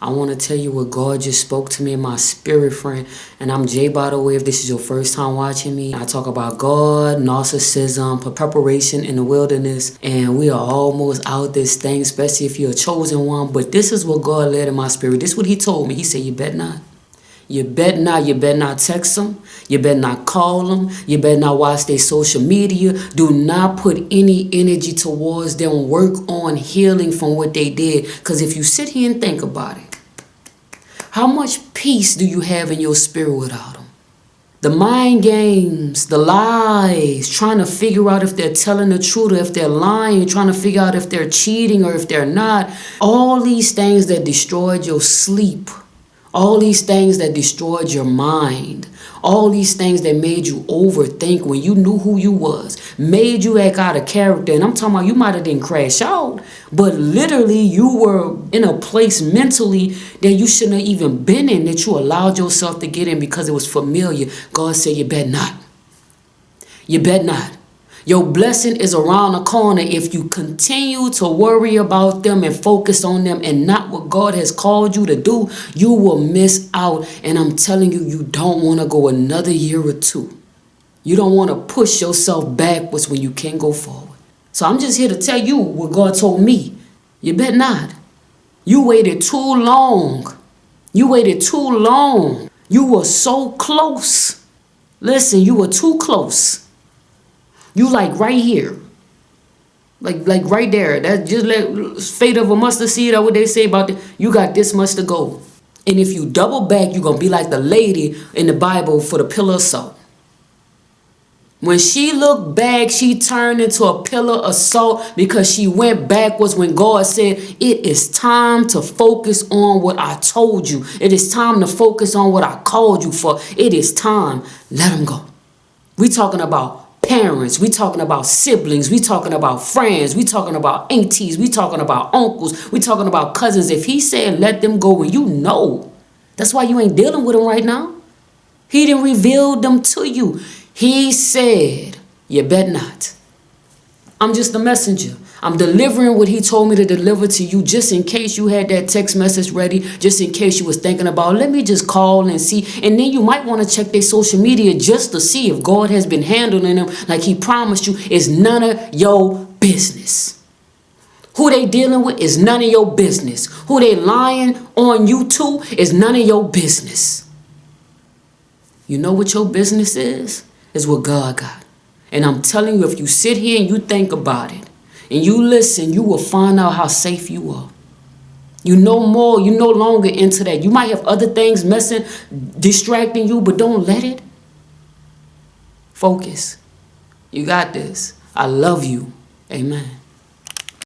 I want to tell you what God just spoke to me in my spirit, friend. And I'm Jay, by the way, if this is your first time watching me. I talk about God, narcissism, preparation in the wilderness. And we are almost out this thing, especially if you're a chosen one. But this is what God led in my spirit. This is what he told me. He said, you bet not. You bet not. You better not text them. You better not call them. You better not watch their social media. Do not put any energy towards them. Work on healing from what they did. Because if you sit here and think about it, how much peace do you have in your spirit without them? The mind games, the lies, trying to figure out if they're telling the truth or if they're lying, trying to figure out if they're cheating or if they're not. All these things that destroyed your sleep. All these things that destroyed your mind. All these things that made you overthink when you knew who you was. Made you act out of character. And I'm talking about you might have didn't crash out. But literally you were in a place mentally that you shouldn't have even been in. That you allowed yourself to get in because it was familiar. God said you bet not. You bet not. Your blessing is around the corner if you continue to worry about them and focus on them and not what God has called you to do. You will miss out. And I'm telling you, you don't want to go another year or two. You don't want to push yourself backwards when you can go forward. So I'm just here to tell you what God told me. You bet not. You waited too long. You waited too long. You were so close. Listen, you were too close. You like right here. Like right there. That just like fate of a mustard seed, or what they say about it. You got this much to go. And if you double back, you're going to be like the lady in the Bible for the pillar of salt. When she looked back, she turned into a pillar of salt because she went backwards when God said, it is time to focus on what I told you. It is time to focus on what I called you for. It is time. Let them go. We talking about parents, we talking about siblings, we talking about friends, we talking about aunties, we talking about uncles, we talking about cousins. If he said let them go, and you know, that's why you ain't dealing with them right now. He didn't reveal them to you. He said, you bet not. I'm just a messenger. I'm delivering what he told me to deliver to you, just in case you had that text message ready, just in case you was thinking about, let me just call and see. And then you might want to check their social media just to see if God has been handling them like he promised you. It's none of your business. Who they dealing with is none of your business. Who they lying on you to is none of your business. You know what your business is? Is what God got. And I'm telling you, if you sit here and you think about it, and you listen, you will find out how safe you are. You know more, you no longer into that. You might have other things messing, distracting you, but don't let it. Focus. You got this. I love you. Amen.